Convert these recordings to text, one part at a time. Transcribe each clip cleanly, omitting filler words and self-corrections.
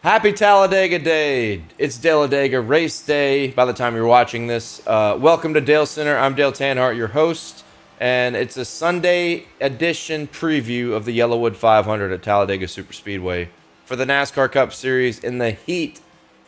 Happy Talladega Day! It's Talladega race day by the time you're watching this. Welcome to Dalescenter. I'm daletanhardt, your host, and it's a Sunday edition preview of the YELLAWOOD 500 at Talladega Superspeedway for the NASCAR Cup Series in the heat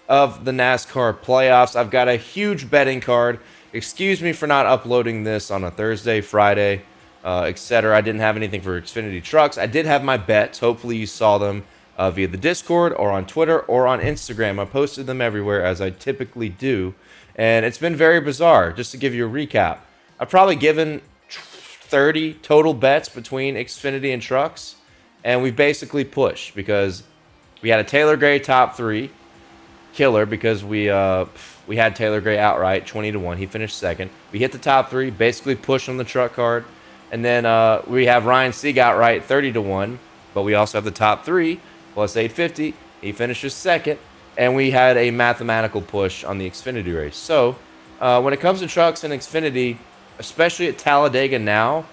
of the NASCAR playoffs. I've got a huge betting card. Excuse me for not uploading this on a Thursday, Friday, etc. I didn't have anything for Xfinity trucks. I did have my bets. Hopefully you saw them via the Discord or on Twitter or on Instagram. I posted them everywhere as I typically do. And it's been very bizarre. Just to give you a recap, I've probably given 30 total bets between Xfinity and trucks. And we've basically pushed because we had a Taylor Gray top three. Killer because we had Taylor Gray outright 20-1. He finished second. We hit the top three, basically pushed on the truck card. And then we have Ryan Sieg outright 30-1. But we also have the top three plus 850. He finishes second, and we had a mathematical push on the Xfinity race. So when it comes to trucks and Xfinity, especially at Talladega now,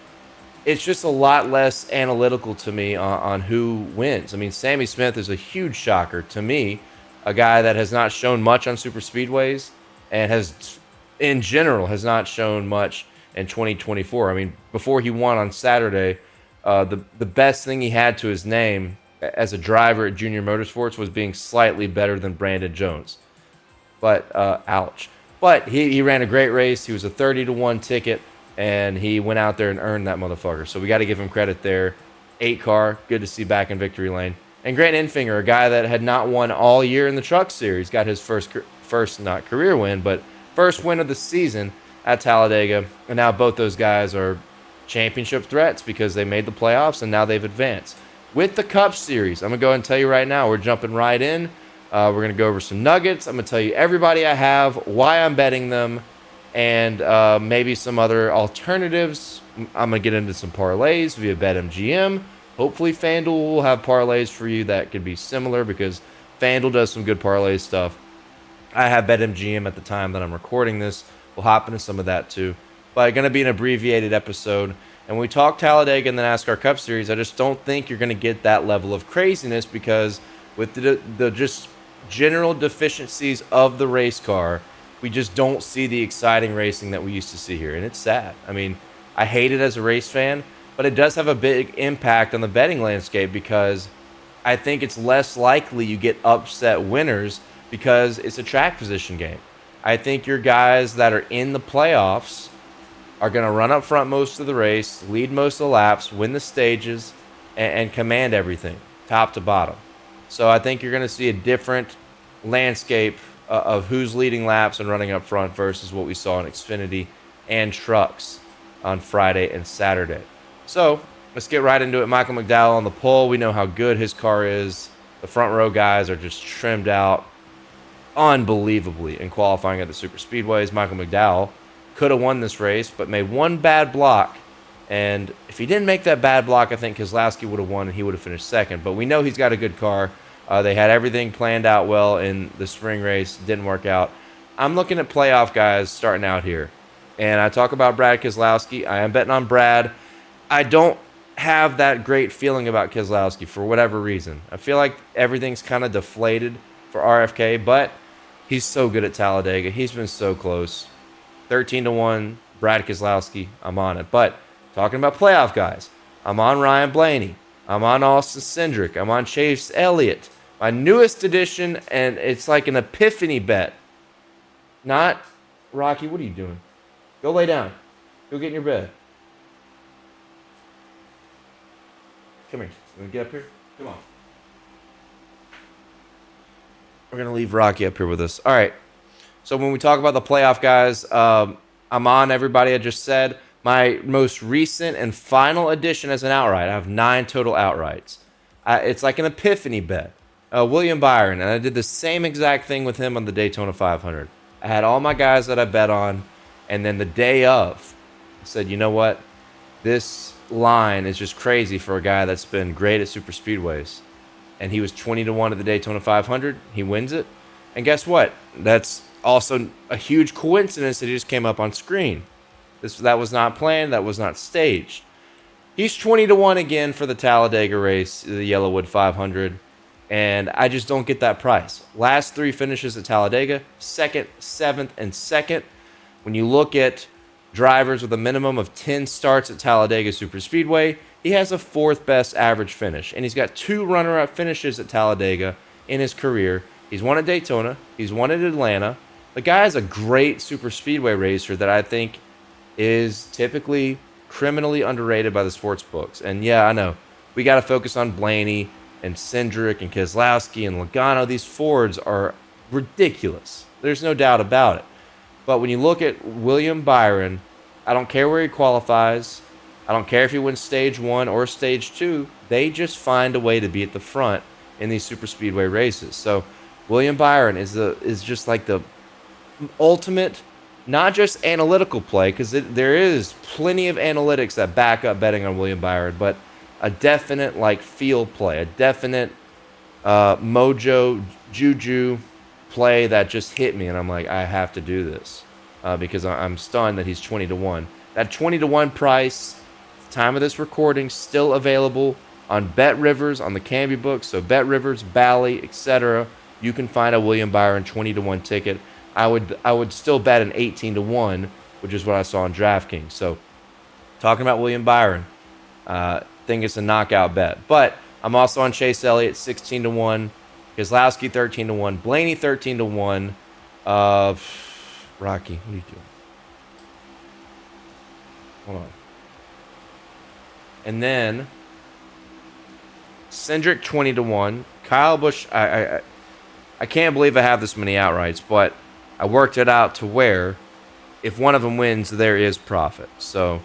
it's just a lot less analytical to me on who wins. I mean, Sammy Smith is a huge shocker to me, a guy that has not shown much on super speedways and has, in general, has not shown much in 2024. I mean, before he won on Saturday, the best thing he had to his name as a driver at Junior Motorsports was being slightly better than Brandon Jones. But, ouch. But he ran a great race. He was a 30-1 ticket, and he went out there and earned that motherfucker. So we got to give him credit there. 8 car, good to see back in victory lane. And Grant Enfinger, a guy that had not won all year in the Truck Series, got his first not career win, but first win of the season at Talladega. And now both those guys are championship threats because they made the playoffs and now they've advanced. With the Cup Series, I'm going to go ahead and tell you right now, we're jumping right in. We're going to go over some nuggets. I'm going to tell you everybody I have, why I'm betting them, and maybe some other alternatives. I'm going to get into some parlays via BetMGM. Hopefully FanDuel will have parlays for you that could be similar because FanDuel does some good parlay stuff. I have BetMGM at the time that I'm recording this. We'll hop into some of that too. But it's going to be an abbreviated episode. And when we talk Talladega in the NASCAR Cup Series, I just don't think you're going to get that level of craziness because with the just general deficiencies of the race car, we just don't see the exciting racing that we used to see here. And it's sad. I mean, I hate it as a race fan, but it does have a big impact on the betting landscape because I think it's less likely you get upset winners because it's a track position game. I think your guys that are in the playoffs are going to run up front most of the race, lead most of the laps, win the stages, and command everything, top to bottom. So I think you're going to see a different landscape of who's leading laps and running up front versus what we saw in Xfinity and trucks on Friday and Saturday. So let's get right into it. Michael McDowell on the pole. We know how good his car is. The front row guys are just trimmed out unbelievably in qualifying at the super speedways. Michael McDowell could have won this race, but made one bad block. And if he didn't make that bad block, I think Keselowski would have won and he would have finished second. But we know he's got a good car. They had everything planned out well in the spring race. Didn't work out. I'm looking at playoff guys starting out here. And I talk about Brad Keselowski. I am betting on Brad. I don't have that great feeling about Keselowski for whatever reason. I feel like everything's kind of deflated for RFK, but he's so good at Talladega. He's been so close. 13-1, Brad Keselowski, I'm on it. But talking about playoff guys, I'm on Ryan Blaney. I'm on Austin Cindric. I'm on Chase Elliott. My newest addition, and it's like an epiphany bet. Not, Rocky, what are you doing? Go lay down. Go get in your bed. Come here. You want to get up here? Come on. We're going to leave Rocky up here with us. All right. So when we talk about the playoff guys, I'm on everybody I just said. My most recent and final addition as an outright, I have 9 total outrights. It's like an epiphany bet. William Byron, and I did the same exact thing with him on the Daytona 500. I had all my guys that I bet on, and then the day of, I said, you know what? This line is just crazy for a guy that's been great at super speedways. And he was 20-1 at the Daytona 500. He wins it. And guess what? That's also a huge coincidence that he just came up on screen. That was not planned. That was not staged. He's 20-1 again for the Talladega race, the YELLAWOOD 500. And I just don't get that price. Last 3 finishes at Talladega, second, 7th, and 2nd. When you look at drivers with a minimum of 10 starts at Talladega Superspeedway, he has a 4th best average finish. And he's got 2 runner-up finishes at Talladega in his career. He's won at Daytona. He's won at Atlanta. The guy is a great Superspeedway racer that I think is typically criminally underrated by the sports books. And yeah, I know, we got to focus on Blaney and Cindric and Keselowski and Logano. These Fords are ridiculous. There's no doubt about it. But when you look at William Byron, I don't care where he qualifies. I don't care if he wins stage 1 or stage 2. They just find a way to be at the front in these Superspeedway races. So William Byron is just like the ultimate, not just analytical play, because there is plenty of analytics that back up betting on William Byron, but a definite like field play, a definite mojo, juju play that just hit me, and I'm like, I have to do this because I'm stunned that he's 20-1. That 20-1 price, time of this recording, still available on Bet Rivers, on the Canby books. So Bet Rivers, Bally, etc. You can find a William Byron 20-1 ticket. I would still bet an 18-1, which is what I saw on DraftKings. So talking about William Byron, think it's a knockout bet. But I'm also on Chase Elliott 16-1, Keselowski 13-1, Blaney 13-1. Rocky, what are you doing? Hold on. And then Cindric 20-1, Kyle Busch. I can't believe I have this many outrights, but I worked it out to where if one of them wins, there is profit. So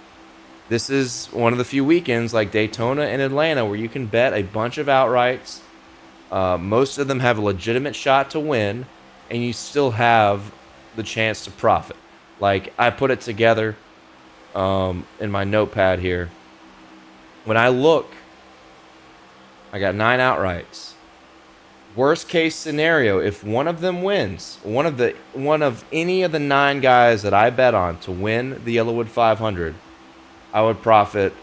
this is one of the few weekends like Daytona and Atlanta where you can bet a bunch of outrights. Most of them have a legitimate shot to win, and you still have the chance to profit. Like, I put it together in my notepad here. When I look, I got 9 outrights. Worst case scenario, if one of them wins, one of any of the 9 guys that I bet on to win the YELLAWOOD 500, I would profit,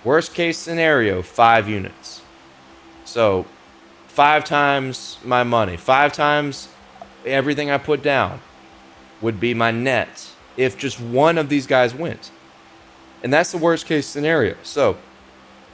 worst case scenario, 5 units. So 5 times my money, 5 times everything I put down would be my net if just one of these guys wins. And that's the worst case scenario. So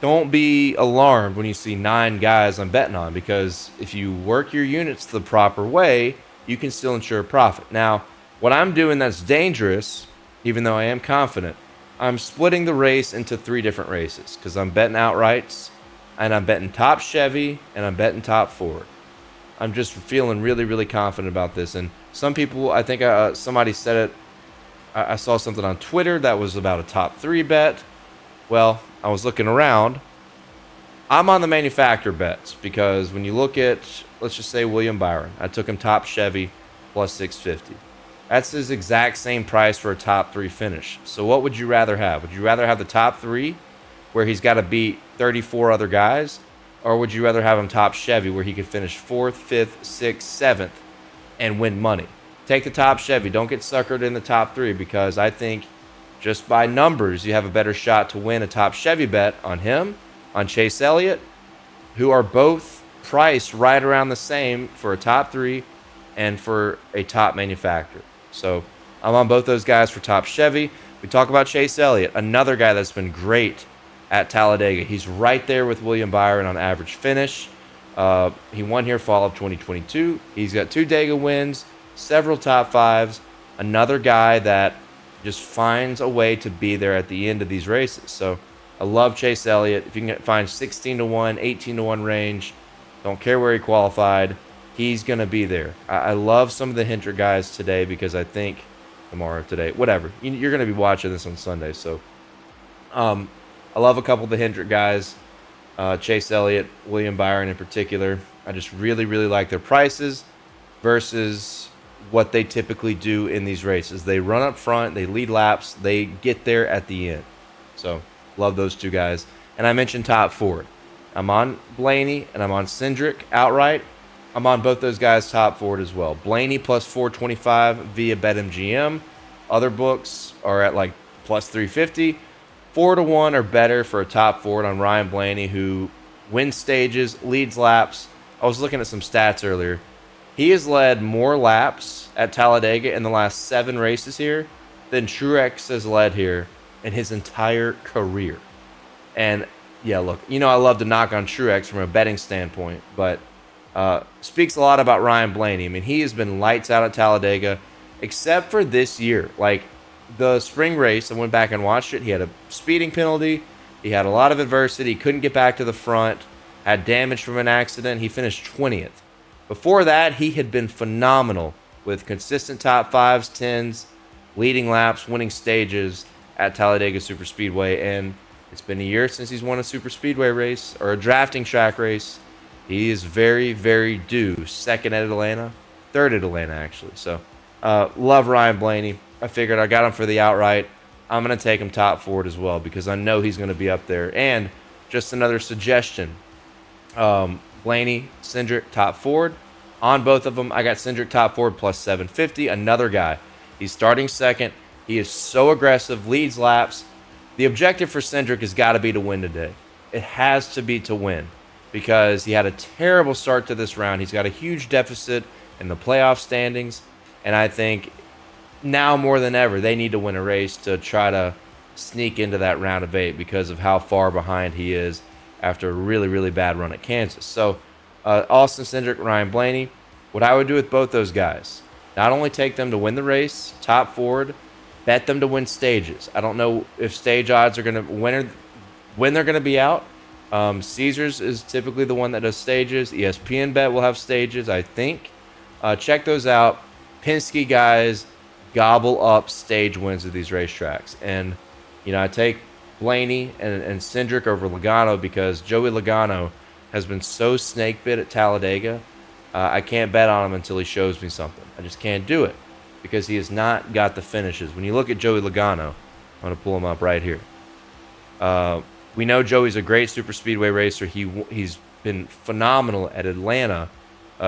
don't be alarmed when you see 9 guys I'm betting on, because if you work your units the proper way, you can still ensure a profit. Now, what I'm doing that's dangerous, even though I am confident, I'm splitting the race into 3 different races, because I'm betting outrights, and I'm betting top Chevy, and I'm betting top Ford. I'm just feeling really, really confident about this. And some people, I think somebody said it, I saw something on Twitter that was about a top 3 bet. Well, I was looking around. I'm on the manufacturer bets because when you look at, let's just say William Byron, I took him top Chevy plus 650. That's his exact same price for a top 3 finish. So what would you rather have? Would you rather have the top 3 where he's got to beat 34 other guys? Or would you rather have him top Chevy where he could finish 4th, 5th, 6th, 7th and win money? Take the top Chevy. Don't get suckered in the top 3, because I think just by numbers, you have a better shot to win a top Chevy bet on him, on Chase Elliott, who are both priced right around the same for a top 3 and for a top manufacturer. So I'm on both those guys for top Chevy. We talk about Chase Elliott, another guy that's been great at Talladega. He's right there with William Byron on average finish. He won here fall of 2022. He's got 2 Dega wins, several top 5s. Another guy that just finds a way to be there at the end of these races. So I love Chase Elliott. If you can find 16-1, 18-1 range, don't care where he qualified, he's going to be there. I love some of the Hendrick guys today because I think tomorrow, today, whatever. You're going to be watching this on Sunday. So I love a couple of the Hendrick guys, Chase Elliott, William Byron in particular. I just really, really like their prices versus what they typically do in these races. They run up front, they lead laps, they get there at the end. So love those 2 guys. And I mentioned top Ford. I'm on Blaney and I'm on Cindric outright. I'm on both those guys top Ford as well. Blaney plus 425 via BetMGM. Other books are at like plus 350. 4-1 or better for a top Ford on Ryan Blaney, who wins stages, leads laps, I was looking at some stats earlier. He has led more laps at Talladega in the last 7 races here than Truex has led here in his entire career. And yeah, look, I love to knock on Truex from a betting standpoint, but speaks a lot about Ryan Blaney. I mean, he has been lights out at Talladega, except for this year. Like the spring race, I went back and watched it. He had a speeding penalty. He had a lot of adversity. He couldn't get back to the front. Had damage from an accident. He finished 20th. Before that, he had been phenomenal with consistent top 5s, 10s, leading laps, winning stages at Talladega Superspeedway. And it's been a year since he's won a Superspeedway race or a drafting track race. He is very, very due. Second at Atlanta. Third at Atlanta, actually. So, love Ryan Blaney. I figured I got him for the outright. I'm going to take him top forward as well because I know he's going to be up there. And just another suggestion. Blaney, Cindric, top forward. On both of them, I got Cindric top forward plus 750. Another guy. He's starting second. He is so aggressive, leads laps. The objective for Cindric has got to be to win today. It has to be to win because he had a terrible start to this round. He's got a huge deficit in the playoff standings, and I think now more than ever, they need to win a race to try to sneak into that round of 8 because of how far behind he is after a really, really bad run at Kansas. So, Austin Cindric, Ryan Blaney, what I would do with both those guys, not only take them to win the race, top forward, bet them to win stages. I don't know if stage odds are going to when they're going to be out. Caesars is typically the one that does stages. ESPN Bet will have stages, I think. Check those out. Penske guys gobble up stage wins of these racetracks. And, I take Blaney and Cindric over Logano because Joey Logano has been so snake bit at Talladega. I can't bet on him until he shows me something. I just can't do it because he has not got the finishes. When you look at Joey Logano, I'm going to pull him up right here. We know Joey's a great superspeedway racer. He's been phenomenal at Atlanta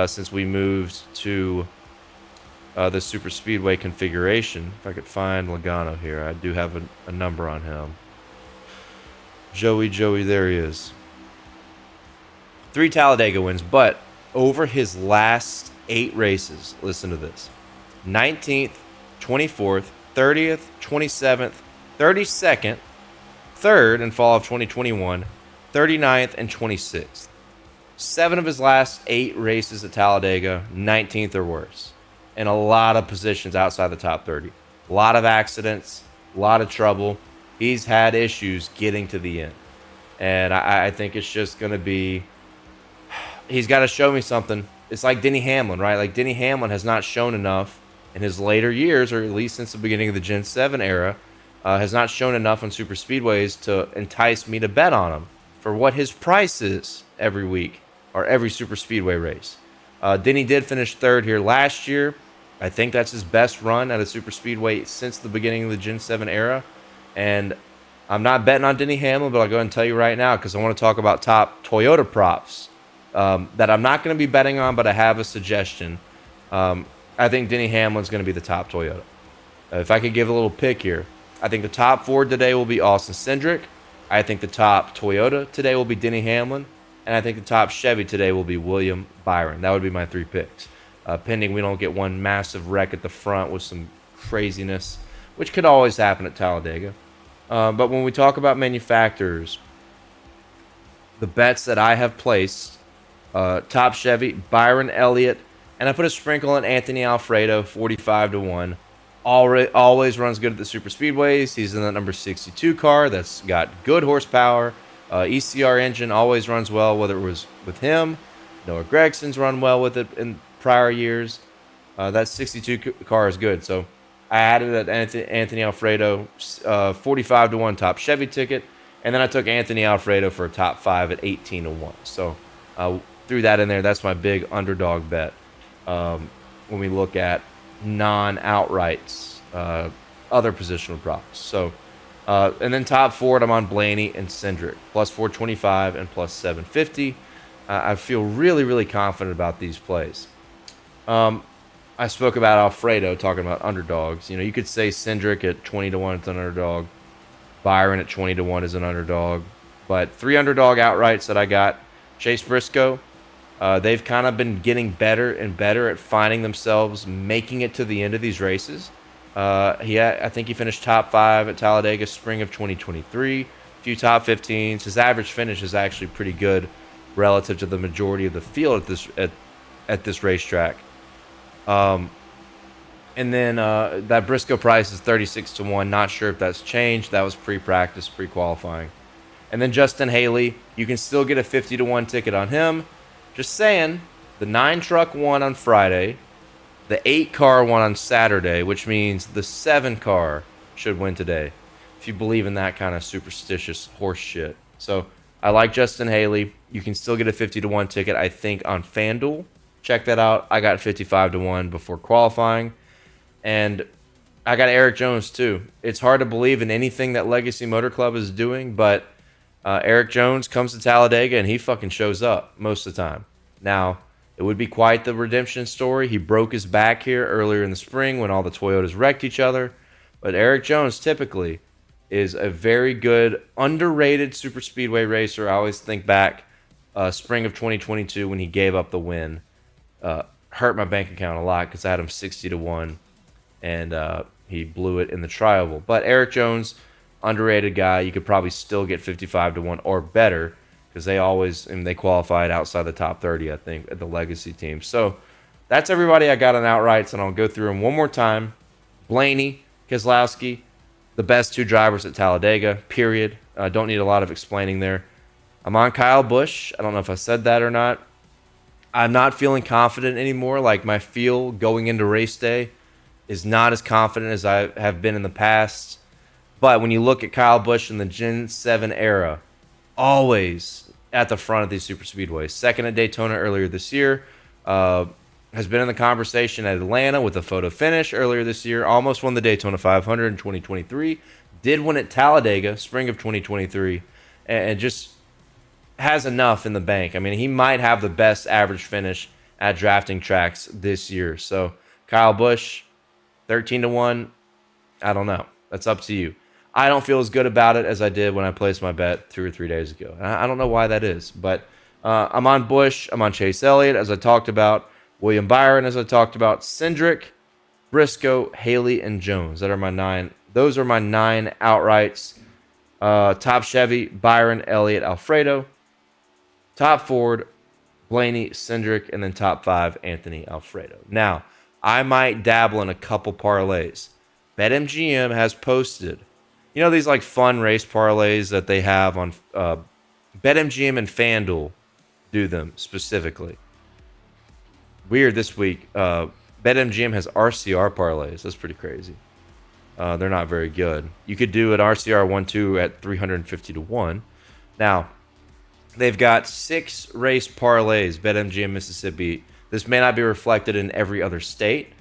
since we moved to the superspeedway configuration. If I could find Logano here, I do have a number on him. Joey, there he is. 3 Talladega wins, but over his last 8 races, listen to this: 19th, 24th, 30th, 27th, 32nd, 3rd in fall of 2021, 39th, and 26th. 7 of his last 8 races at Talladega, 19th or worse. And a lot of positions outside the top 30. A lot of accidents, a lot of trouble. He's had issues getting to the end. And I think it's just going to be... He's got to show me something. It's like Denny Hamlin, right? Like Denny Hamlin has not shown enough in his later years, or at least since the beginning of the Gen 7 era, has not shown enough on super speedways to entice me to bet on him for what his price is every week or every super speedway race. Denny did finish 3rd here last year. I think that's his best run at a super speedway since the beginning of the Gen 7 era. And I'm not betting on Denny Hamlin, but I'll go ahead and tell you right now because I want to talk about top Toyota props that I'm not going to be betting on, but I have a suggestion. I think Denny Hamlin's going to be the top Toyota. If I could give a little pick here, I think the top Ford today will be Austin Cindric. I think the top Toyota today will be Denny Hamlin. And I think the top Chevy today will be William Byron. That would be my 3 picks. Pending we don't get one massive wreck at the front with some craziness, which could always happen at Talladega. But when we talk about manufacturers, the bets that I have placed, top Chevy, Byron Elliott, and I put a sprinkle on Anthony Alfredo, 45-1. Always runs good at the super speedways. He's in the number 62 car that's got good horsepower. ECR engine always runs well, whether it was with him. Noah Gregson's run well with it in prior years. That 62 car is good. So I added an Anthony Alfredo 45-1 top Chevy ticket. And then I took Anthony Alfredo for a top 5 at 18-1. So threw that in there. That's my big underdog bet when we look at non-outrights, other positional props. So, and then top Ford, I'm on Blaney and Cindric, plus 425 and plus 750. I feel really, really confident about these plays. I spoke about Alfredo, talking about underdogs. You could say Cindric at 20-1 is an underdog. Byron at 20-1 is an underdog. But 3 underdog outrights that I got: Chase Briscoe, They've kind of been getting better and better at finding themselves making it to the end of these races. I think he finished top 5 at Talladega spring of 2023. A few top 15s. His average finish is actually pretty good relative to the majority of the field at this racetrack. And then that Briscoe price is 36-1. Not sure if that's changed. That was pre-practice, pre-qualifying. And then Justin Haley, you can still get a 50-1 ticket on him. Just saying, the 9 truck won on Friday. The 8 car won on Saturday, which means the 7 car should win today, if you believe in that kind of superstitious horse shit. So I like Justin Haley. You can still get a 50-1 ticket, I think, on FanDuel. Check that out. I got 55-1 before qualifying. And I got Eric Jones, too. It's hard to believe in anything that Legacy Motor Club is doing, but Eric Jones comes to Talladega and he fucking shows up most of the time. Now, it would be quite the redemption story. He broke his back here earlier in the spring when all the Toyotas wrecked each other. But Eric Jones typically is a very good, underrated super speedway racer. I always think back spring of 2022 when he gave up the win. Hurt my bank account a lot because I had him 60-1, and he blew it in the tri-oval. But Eric Jones, underrated guy. You could probably still get 55-1 or better, because they qualified outside the top 30, I think, at the Legacy team. So that's everybody I got on outrights, and I'll go through them one more time. Blaney, Keselowski, the best 2 drivers at Talladega, period. Don't need a lot of explaining there. I'm on Kyle Busch. I don't know if I said that or not. I'm not feeling confident anymore. Like, my feel going into race day is not as confident as I have been in the past. But when you look at Kyle Busch in the Gen 7 era, always at the front of these super speedways. Second at Daytona earlier this year. Has been in the conversation at Atlanta with a photo finish earlier this year. Almost won the Daytona 500 in 2023. Did win at Talladega spring of 2023. And just has enough in the bank. I mean, he might have the best average finish at drafting tracks this year. So Kyle Busch, 13-1. I don't know. That's up to you. I don't feel as good about it as I did when I placed my bet 2 or 3 days ago. And I don't know why that is, but I'm on Busch. I'm on Chase Elliott, as I talked about. William Byron, as I talked about. Cindric, Briscoe, Haley, and Jones. Those are my 9 outrights. Top Chevy, Byron, Elliott, Alfredo. Top Ford, Blaney, Cindric, and then top 5, Anthony Alfredo. Now, I might dabble in a couple parlays. BetMGM has posted, these like fun race parlays that they have on BetMGM and FanDuel do them specifically. Weird this week. BetMGM has RCR parlays. That's pretty crazy. They're not very good. You could do an RCR 1-2 at 350-1. Now, they've got 6 race parlays, BetMGM Mississippi. This may not be reflected in every other state,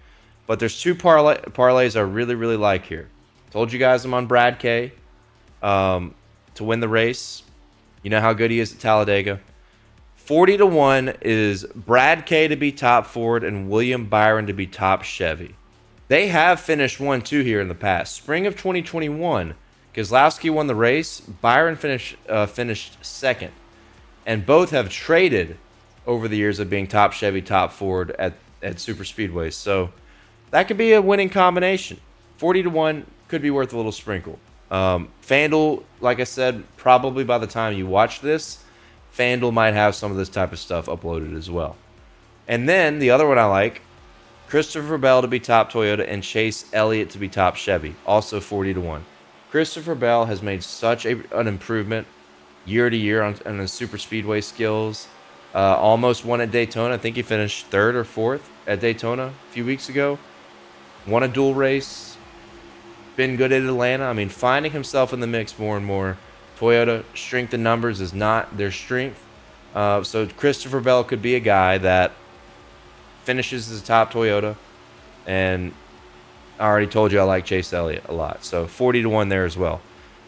but there's 2 parlays I really, really like here. Told you guys I'm on Brad K to win the race. You know how good he is at Talladega. 40-1 is Brad K to be top Ford and William Byron to be top Chevy. They have finished 1-2 here in the past. Spring of 2021, Keselowski won the race. Byron finished second. And both have traded over the years of being top Chevy, top Ford at super speedways. So that could be a winning combination. 40-1 could be worth a little sprinkle. FanDuel, like I said, probably by the time you watch this, FanDuel might have some of this type of stuff uploaded as well. And then the other one I like, Christopher Bell to be top Toyota and Chase Elliott to be top Chevy, also 40-1. Christopher Bell has made such an improvement year to year on his super speedway skills. Almost won at Daytona. I think he finished 3rd or 4th at Daytona a few weeks ago. Won a dual race. Been good at Atlanta. I mean, finding himself in the mix more and more. Toyota, strength in numbers is not their strength. So Christopher Bell could be a guy that finishes as a top Toyota. And I already told you I like Chase Elliott a lot. So 40-1 there as well.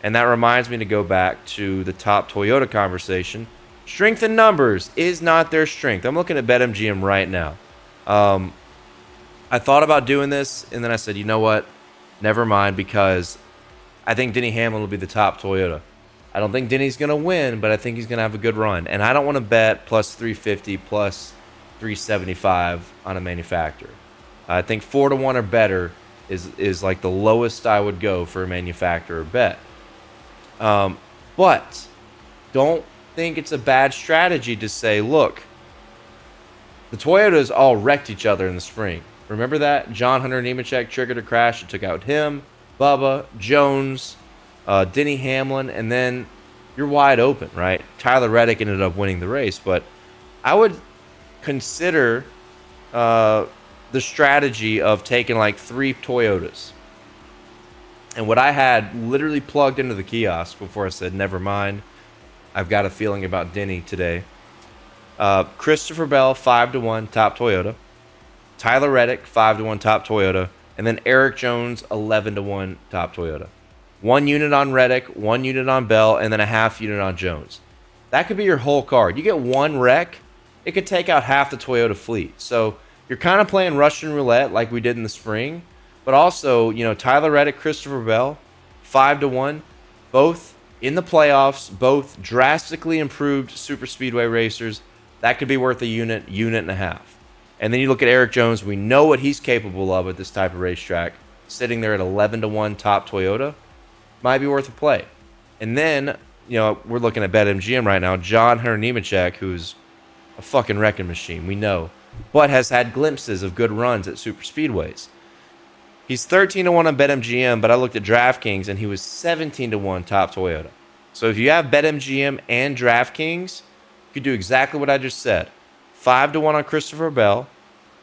And that reminds me to go back to the top Toyota conversation. Strength in numbers is not their strength. I'm looking at BetMGM right now. I thought about doing this, and then I said, you know what? Never mind, because I think Denny Hamlin will be the top Toyota. I don't think Denny's going to win, but I think he's going to have a good run. And I don't want to bet plus 350, plus 375 on a manufacturer. I think 4-1 or better is like the lowest I would go for a manufacturer bet. But don't think it's a bad strategy to say, look, the Toyotas all wrecked each other in the spring. Remember that? John Hunter Nemechek triggered a crash. It took out him, Bubba, Jones, Denny Hamlin, and then you're wide open, right? Tyler Reddick ended up winning the race, but I would consider the strategy of taking like 3 Toyotas. And what I had literally plugged into the kiosk before I said, never mind, I've got a feeling about Denny today. Christopher Bell, 5-1, top Toyota. Tyler Reddick, 5-1, top Toyota. And then Eric Jones, 11-1, top Toyota. 1 unit on Reddick, 1 unit on Bell, and then a half unit on Jones. That could be your whole card. You get 1 wreck, it could take out half the Toyota fleet. So you're kind of playing Russian roulette like we did in the spring. But also, Tyler Reddick, Christopher Bell, 5-1, both in the playoffs, both drastically improved super speedway racers. That could be worth a unit and a half. And then you look at Eric Jones. We know what he's capable of at this type of racetrack. Sitting there at 11-1 top Toyota might be worth a play. And then, we're looking at BetMGM right now. John Hunter Nemechek, who's a fucking wrecking machine, we know, but has had glimpses of good runs at super speedways. He's 13-1 on BetMGM, but I looked at DraftKings and he was 17-1 top Toyota. So if you have BetMGM and DraftKings, you could do exactly what I just said. 5-1 on Christopher Bell,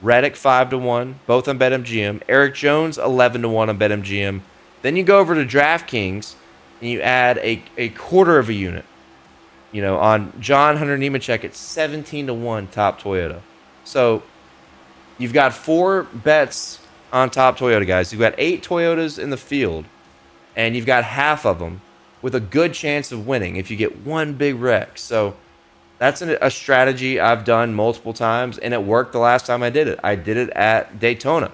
Reddick 5-1, both on BetMGM. Eric Jones 11-1 on BetMGM. Then you go over to DraftKings and you add a quarter of a unit. On John Hunter Nemechek at 17-1 top Toyota. So you've got 4 bets on top Toyota, guys. You've got 8 Toyotas in the field, and you've got half of them with a good chance of winning if you get 1 big wreck. So that's a strategy I've done multiple times, and it worked the last time I did it. I did it at Daytona.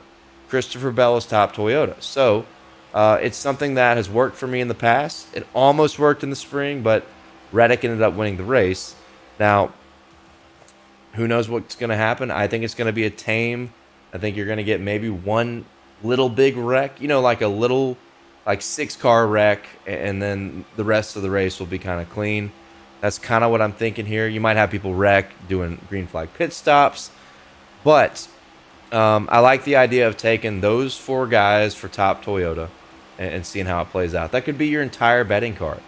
Christopher Bell is top Toyota. So it's something that has worked for me in the past. It almost worked in the spring, but Reddick ended up winning the race. Now, who knows what's going to happen? I think it's going to be a tame. I think you're going to get maybe 1 little big wreck, like a little, 6-car wreck, and then the rest of the race will be kind of clean. That's kind of what I'm thinking here. You might have people wreck doing green flag pit stops, but I like the idea of taking those 4 guys for top Toyota and seeing how it plays out. That could be your entire betting card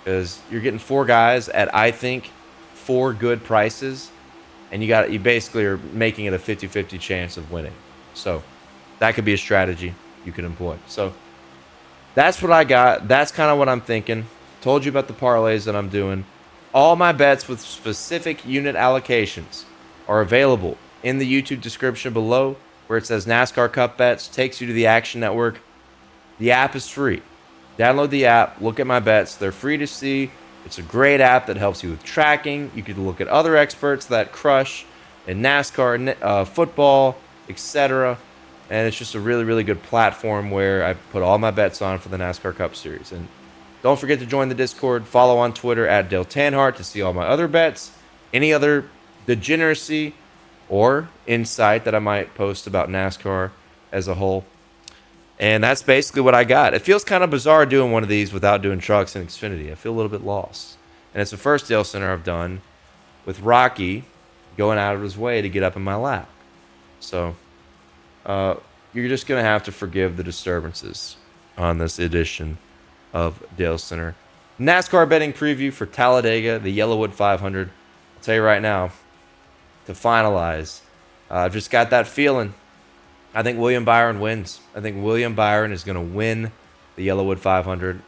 because you're getting 4 guys at, I think, 4 good prices. And you basically are making it a 50-50 chance of winning. So that could be a strategy you could employ. So that's what I got. That's kind of what I'm thinking. Told you about the parlays that I'm doing. All my bets with specific unit allocations are available in the YouTube description below where it says NASCAR Cup Bets. Takes you to the Action Network. The app is free. Download the app. Look at my bets. They're free to see. It's a great app that helps you with tracking. You can look at other experts that crush in NASCAR, football, etc. And it's just a really, really good platform where I put all my bets on for the NASCAR Cup Series. And don't forget to join the Discord. Follow on Twitter at daletanhardt to see all my other bets, any other degeneracy or insight that I might post about NASCAR as a whole. And that's basically what I got. It feels kind of bizarre doing one of these without doing trucks and Xfinity. I feel a little bit lost. And it's the first Dalescenter I've done with Rocky going out of his way to get up in my lap. So you're just going to have to forgive the disturbances on this edition of Dalescenter. NASCAR betting preview for Talladega, the YELLAWOOD 500. I'll tell you right now, to finalize, I've just got that feeling. I think William Byron wins. I think William Byron is going to win the YELLAWOOD 500.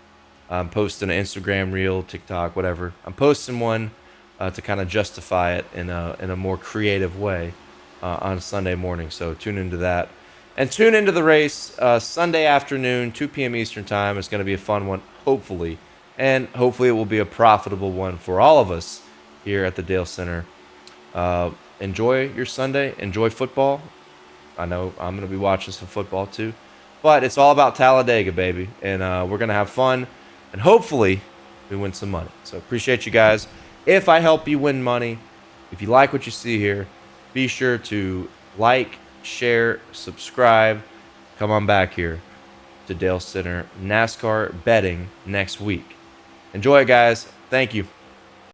I'm posting an Instagram reel, TikTok, whatever. I'm posting one to kind of justify it in a more creative way on Sunday morning. So tune into that. And tune into the race Sunday afternoon, 2 p.m. Eastern Time. It's going to be a fun one, hopefully. And hopefully it will be a profitable one for all of us here at the Dalescenter. Enjoy your Sunday. Enjoy football. I know I'm going to be watching some football too. But it's all about Talladega, baby. And we're going to have fun. And hopefully we win some money. So appreciate you guys. If I help you win money, if you like what you see here, be sure to like, share, subscribe. Come on back here to Dalescenter NASCAR Betting next week. Enjoy it, guys. Thank you.